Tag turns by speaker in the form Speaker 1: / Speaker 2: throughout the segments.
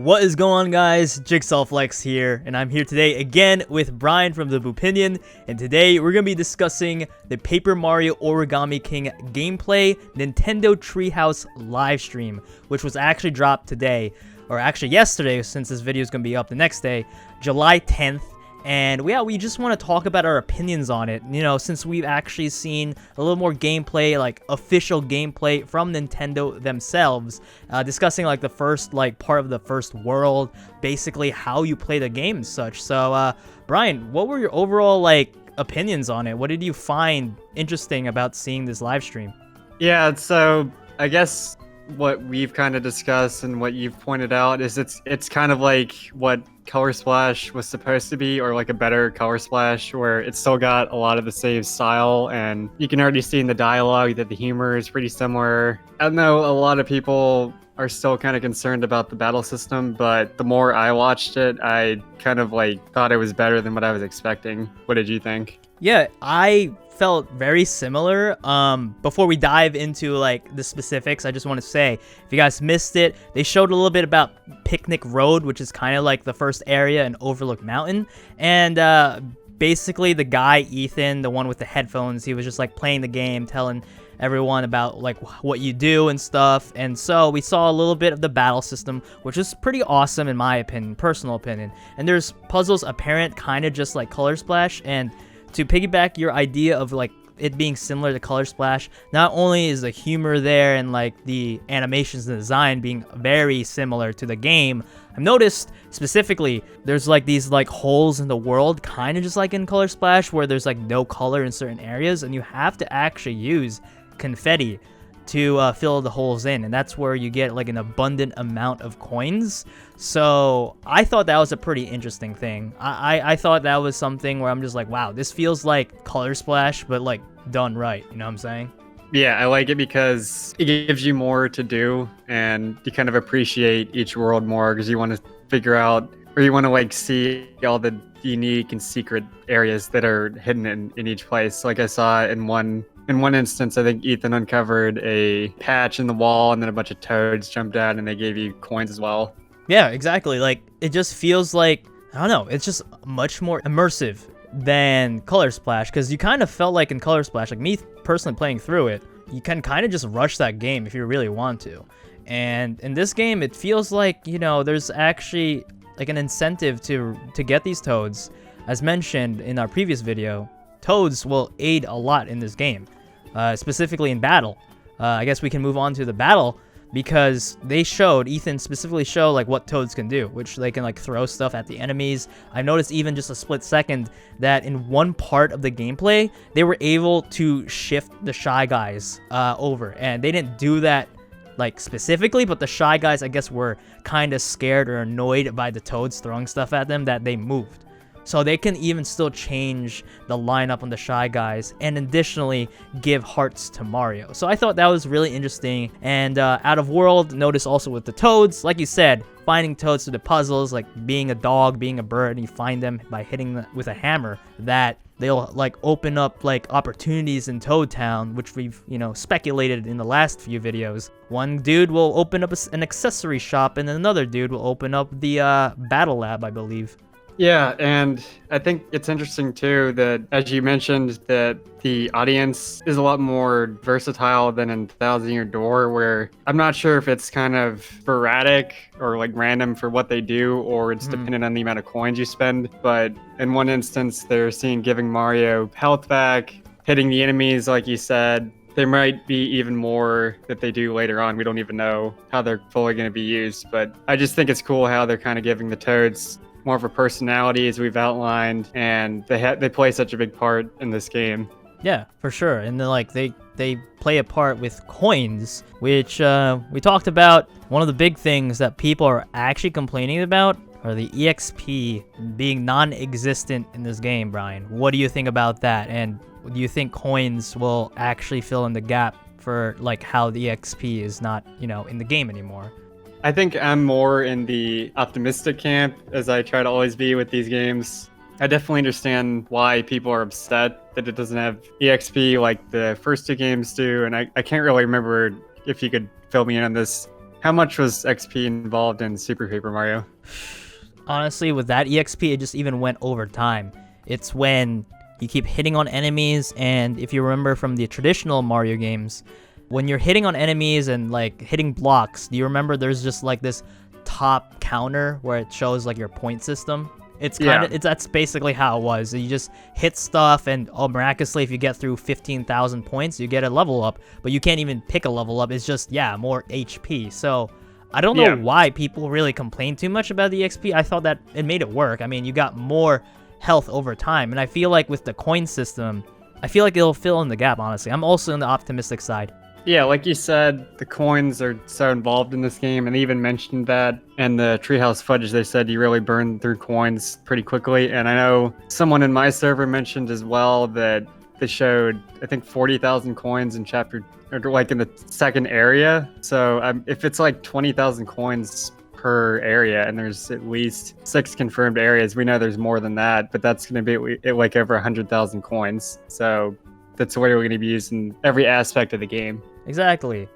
Speaker 1: What is going on, guys? JigsawFlex here, and I'm here today again with Bryan from the Boopinion, and today we're going to be discussing the Paper Mario Origami King gameplay Nintendo Treehouse livestream, which was actually dropped today, or actually yesterday, since this video is going to be up the next day, July 10th. And yeah, we just want to talk about our opinions on it, you know, since we've actually seen a little more gameplay, like official gameplay from Nintendo themselves, discussing like the first part of the first world, basically how you play the game and such. So Bryan, what were your overall opinions on it? What did you find interesting about seeing this live stream?
Speaker 2: Yeah, so I guess what we've kind of discussed and what you've pointed out is it's kind of like what Color Splash was supposed to be, or like a better Color Splash, where it's still got a lot of the same style, and you can already see in the dialogue that the humor is pretty similar. I know a lot of people are still kind of concerned about the battle system, but the more I watched it, I kind of thought it was better than what I was expecting. What did you think?
Speaker 1: Yeah, I felt very similar. Before we dive into the specifics, I just want to say, if you guys missed it, they showed a little bit about Picnic Road, which is kind of like the first area in Overlook Mountain, and basically the guy Ethan, the one with the headphones, he was just playing the game, telling everyone about what you do and stuff. And so we saw a little bit of the battle system, which is pretty awesome in my opinion, personal opinion. And there's puzzles apparent, kind of just like Color Splash. And to piggyback your idea of it being similar to Color Splash, not only is the humor there and the animations and design being very similar to the game, I've noticed specifically there's these holes in the world, kind of just like in Color Splash, where there's no color in certain areas, and you have to actually use confetti to fill the holes in, and that's where you get an abundant amount of coins. So I thought that was a pretty interesting thing. I thought that was something where I'm just wow, this feels like Color Splash, but done right, you know what I'm saying?
Speaker 2: Yeah, I like it because it gives you more to do, and you kind of appreciate each world more because you want to figure out, or you want to see all the unique and secret areas that are hidden in each place. Like I saw in one instance, I think Ethan uncovered a patch in the wall, and then a bunch of toads jumped out, and they gave you coins as well.
Speaker 1: Yeah, exactly. It just feels I don't know, it's just much more immersive than Color Splash, because you kind of felt in Color Splash, me personally playing through it, you can kind of just rush that game if you really want to. And in this game, it feels there's actually an incentive to get these toads. As mentioned in our previous video, toads will aid a lot in this game, specifically in battle. I guess we can move on to the battle, because Ethan specifically showed what toads can do, which they can throw stuff at the enemies. I noticed even just a split second that in one part of the gameplay, they were able to shift the Shy Guys over, and they didn't do that specifically, but the Shy Guys, I guess, were kind of scared or annoyed by the toads throwing stuff at them that they moved. So they can even still change the lineup on the Shy Guys, and additionally give hearts to Mario. So I thought that was really interesting. And out of world, notice also with the toads, like you said, finding toads through the puzzles, being a dog, being a bird, and you find them by hitting them with a hammer, that they'll open up opportunities in Toad Town, which we've speculated in the last few videos. One dude will open up an accessory shop, and then another dude will open up the battle lab, I believe.
Speaker 2: Yeah, and I think it's interesting too that, as you mentioned, that the audience is a lot more versatile than in Thousand Year Door, where I'm not sure if it's kind of sporadic or random for what they do, or it's dependent on the amount of coins you spend. But in one instance, they're seen giving Mario health back, hitting the enemies, like you said. There might be even more that they do later on. We don't even know how they're fully going to be used, but I just think it's cool how they're kind of giving the toads more of a personality, as we've outlined, and they play such a big part in this game.
Speaker 1: Yeah, for sure. And then they play a part with coins, which we talked about. One of the big things that people are actually complaining about are the EXP being non-existent in this game, Bryan. What do you think about that? And do you think coins will actually fill in the gap for how the EXP is not, in the game anymore?
Speaker 2: I think I'm more in the optimistic camp, as I try to always be with these games. I definitely understand why people are upset that it doesn't have EXP like the first two games do, and I can't really remember, if you could fill me in on this, How much was XP involved in Super Paper Mario?
Speaker 1: Honestly, with that EXP, it just even went over time. It's when you keep hitting on enemies, and if you remember from the traditional Mario games, when you're hitting on enemies and like hitting blocks, do you remember there's just like this top counter where it shows like your point system? It's kind of that's basically how it was. You just hit stuff, and miraculously, if you get through 15,000 points, you get a level up. But you can't even pick a level up. It's just more HP. So I don't know why people really complain too much about the XP. I thought that it made it work. I mean, you got more health over time, and I feel like with the coin system, I feel like it'll fill in the gap. Honestly, I'm also on the optimistic side.
Speaker 2: Yeah, like you said, the coins are so involved in this game, and they even mentioned that in the Treehouse footage. They said you really burn through coins pretty quickly, and I know someone in my server mentioned as well that they showed, I think, 40,000 coins in chapter, or like in the second area. So if it's like 20,000 coins per area, and there's at least 6 confirmed areas, we know there's more than that, but that's going to be like over 100,000 coins. So that's what we're going to be using every aspect of the game.
Speaker 1: Exactly.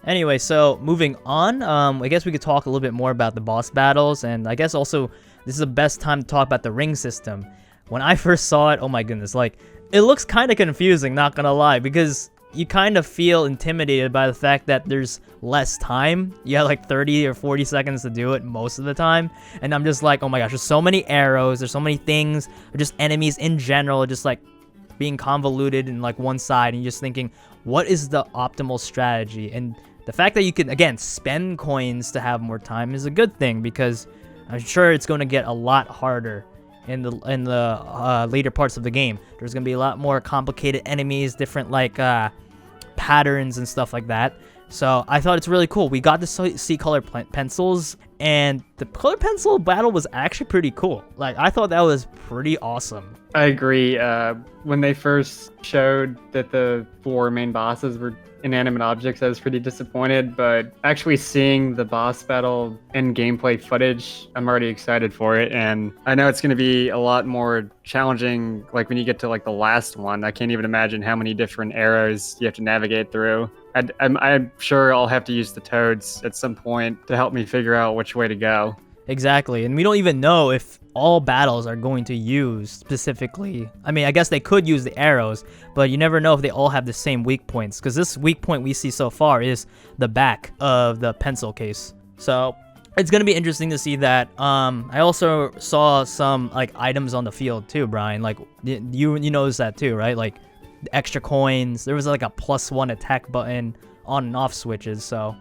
Speaker 1: Anyway, so moving on, I guess we could talk a little bit more about the boss battles, and I guess also this is the best time to talk about the ring system. When I first saw it, oh my goodness, like, it looks kind of confusing, not gonna lie, because you kind of feel intimidated by the fact that there's less time. You have like 30 or 40 seconds to do it most of the time, and I'm just like, oh my gosh, there's so many arrows, there's so many things, or just enemies in general, just like being convoluted in like one side, and you're just thinking, what is the optimal strategy? And the fact that you can, again, spend coins to have more time is a good thing, because I'm sure it's going to get a lot harder in the later parts of the game. There's going to be a lot more complicated enemies, different like patterns and stuff like that. So I thought it's really cool. We got to see colored pencils, and the colored pencil battle was actually pretty cool. Like, I thought that was pretty awesome.
Speaker 2: I agree. When they first showed that the 4 main bosses were inanimate objects, I was pretty disappointed, but actually seeing the boss battle and gameplay footage, I'm already excited for it, and I know it's going to be a lot more challenging, like when you get to like the last one. I can't even imagine how many different arrows you have to navigate through. I'm sure I'll have to use the toads at some point to help me figure out which way to go.
Speaker 1: Exactly, and we don't even know if all battles are going to use specifically. I mean, I guess they could use the arrows, but you never know if they all have the same weak points, because this weak point we see so far is the back of the pencil case. So it's going to be interesting to see that. I also saw some like items on the field too, Brian. Like, you noticed that too, right? Like extra coins. There was like a +1 attack button on and off switches. So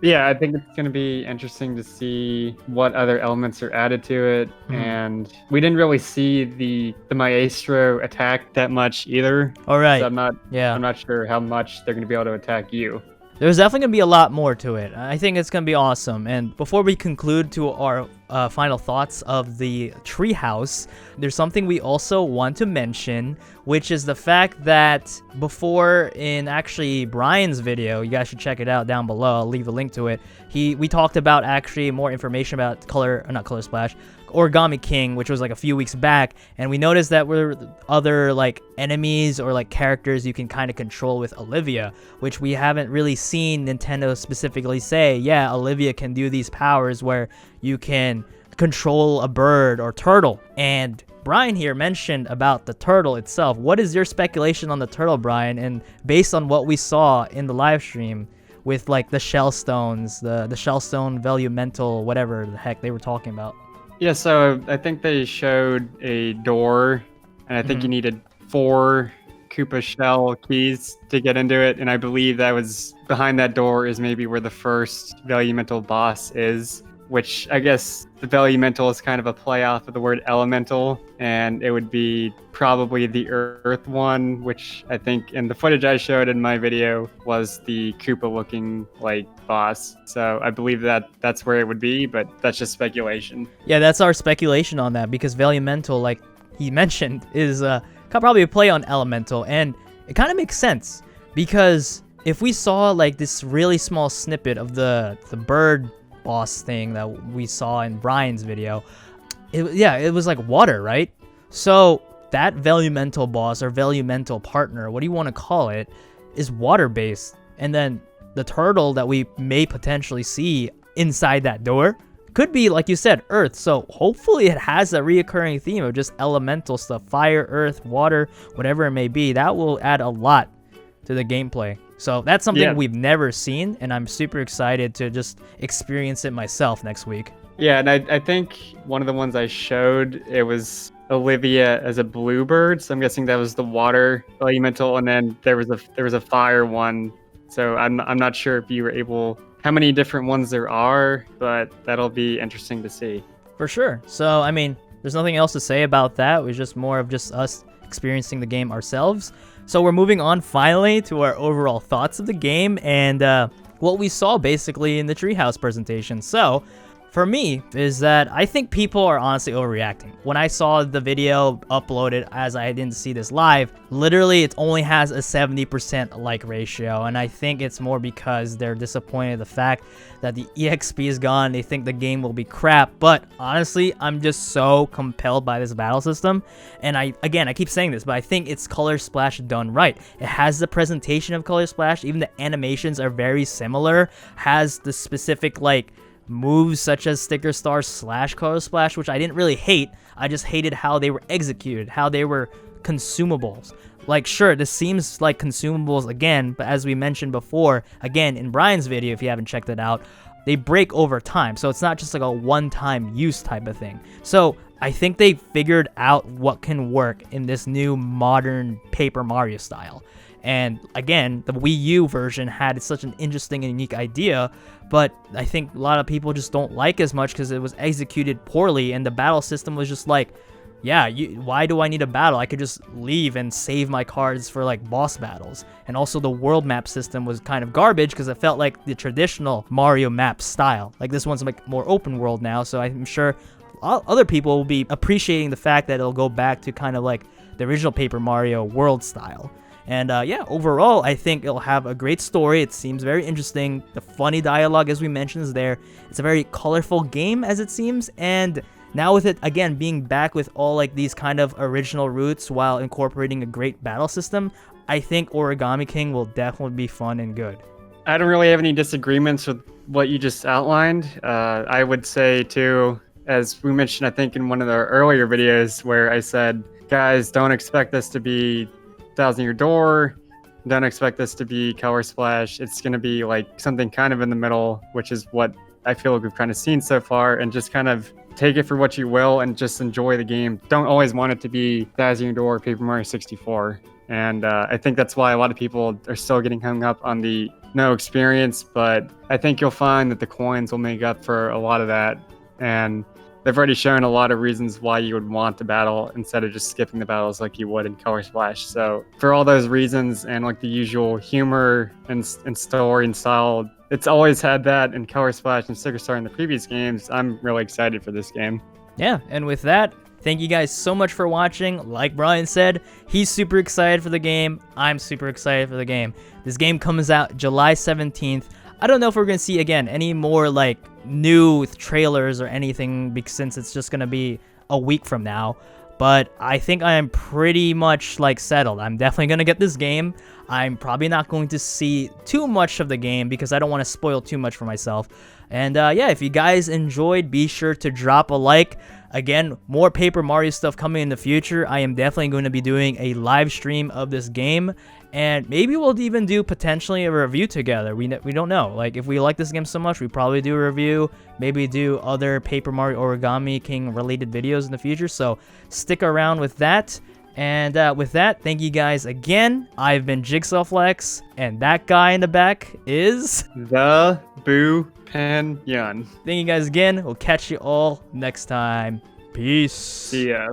Speaker 2: yeah, I think it's going to be interesting to see what other elements are added to it. And we didn't really see the Maestro attack that much either.
Speaker 1: All right.
Speaker 2: So I'm not sure how much they're going to be able to attack you.
Speaker 1: There's definitely going to be a lot more to it. I think it's going to be awesome. And before we conclude to our final thoughts of the Treehouse, there's something we also want to mention, which is the fact that before, in actually Bryan's video, you guys should check it out down below, I'll leave a link to it, we talked about actually more information about Origami King, which was like a few weeks back, and we noticed that were other like enemies or like characters you can kind of control with Olivia, which we haven't really seen Nintendo specifically say, yeah, Olivia can do these powers where you can control a bird or turtle. And Bryan here mentioned about the turtle itself. What is your speculation on the turtle, Bryan? And based on what we saw in the live stream with like the shell stones, the shellstone velumental, whatever the heck they were talking about.
Speaker 2: Yeah, so I think they showed a door, and I think you needed 4 Koopa shell keys to get into it, and I believe that was behind that door is maybe where the first velumental boss is, which I guess the velumental is kind of a play off of the word elemental, and it would be probably the earth one, which I think in the footage I showed in my video was the Koopa looking like boss. So I believe that that's where it would be, but that's just speculation.
Speaker 1: Yeah, that's our speculation on that, because velumental, like he mentioned, is probably a play on elemental, and it kind of makes sense, because if we saw like this really small snippet of the bird boss thing that we saw in Bryan's video, it was like water, right? So that velumental boss or velumental partner, what do you want to call it, is water based. And then the turtle that we may potentially see inside that door could be, like you said, earth. So hopefully it has a reoccurring theme of just elemental stuff, fire, earth, water, whatever it may be. That will add a lot to the gameplay. So that's something we've never seen, and I'm super excited to just experience it myself next week.
Speaker 2: Yeah, and I think one of the ones I showed, it was Olivia as a bluebird. So I'm guessing that was the water elemental, and then there was a fire one. So I'm not sure if you were able, how many different ones there are, but that'll be interesting to see.
Speaker 1: For sure. So I mean, there's nothing else to say about that. It was just more of just us experiencing the game ourselves. So we're moving on finally to our overall thoughts of the game and what we saw basically in the Treehouse presentation. So for me, is that I think people are honestly overreacting. When I saw the video uploaded, as I didn't see this live, literally it only has a 70% like ratio, and I think it's more because they're disappointed in the fact that the EXP is gone. They think the game will be crap, but honestly, I'm just so compelled by this battle system, and I keep saying this, but I think it's Color Splash done right. It has the presentation of Color Splash, even the animations are very similar, has the specific like moves such as Sticker Star / Color Splash, which I didn't really hate. I just hated how they were executed, how they were consumables. Like, sure, this seems like consumables again, but as we mentioned before, again, in Bryan's video, if you haven't checked it out, they break over time. So it's not just like a one-time use type of thing. So I think they figured out what can work in this new modern Paper Mario style. And again, the Wii U version had such an interesting and unique idea, but I think a lot of people just don't like as much because it was executed poorly, and the battle system was just like, yeah, why do I need a battle? I could just leave and save my cards for like boss battles. And also the world map system was kind of garbage because it felt like the traditional Mario map style. Like this one's like more open world now, so I'm sure other people will be appreciating the fact that it'll go back to kind of like the original Paper Mario world style. And yeah, overall, I think it'll have a great story. It seems very interesting. The funny dialogue, as we mentioned, is there. It's a very colorful game, as it seems. And now with it, again, being back with all like these kind of original roots while incorporating a great battle system, I think Origami King will definitely be fun and good.
Speaker 2: I don't really have any disagreements with what you just outlined. I would say, too, as we mentioned, I think in one of the earlier videos where I said, guys, don't expect this to be Thousand Year Door, don't expect this to be Color Splash. It's going to be like something kind of in the middle, which is what I feel like we've kind of seen so far, and just kind of take it for what you will and just enjoy the game. Don't always want it to be Thousand Year Door or Paper Mario 64. And I think that's why a lot of people are still getting hung up on the no experience, but I think you'll find that the coins will make up for a lot of that. And they've already shown a lot of reasons why you would want to battle instead of just skipping the battles like you would in Color Splash. So for all those reasons and like the usual humor and story and style, it's always had that in Color Splash and Sticker Star in the previous games. I'm really excited for this game.
Speaker 1: Yeah, and with that, thank you guys so much for watching. Like Bryan said, he's super excited for the game. I'm super excited for the game. This game comes out July 17th. I don't know if we're going to see, again, any more, like, new trailers or anything, because since it's just going to be a week from now. But I think I am pretty much, like, settled. I'm definitely going to get this game. I'm probably not going to see too much of the game because I don't want to spoil too much for myself. And, yeah, if you guys enjoyed, be sure to drop a like. Again, more Paper Mario stuff coming in the future. I am definitely going to be doing a live stream of this game. And maybe we'll even do potentially a review together. We don't know. Like, if we like this game so much, we probably do a review. Maybe do other Paper Mario Origami King related videos in the future. So stick around with that. And with that, thank you guys again. I've been JigsawFlex. And that guy in the back is...
Speaker 2: the Boopinion.
Speaker 1: Thank you guys again. We'll catch you all next time. Peace.
Speaker 2: See ya.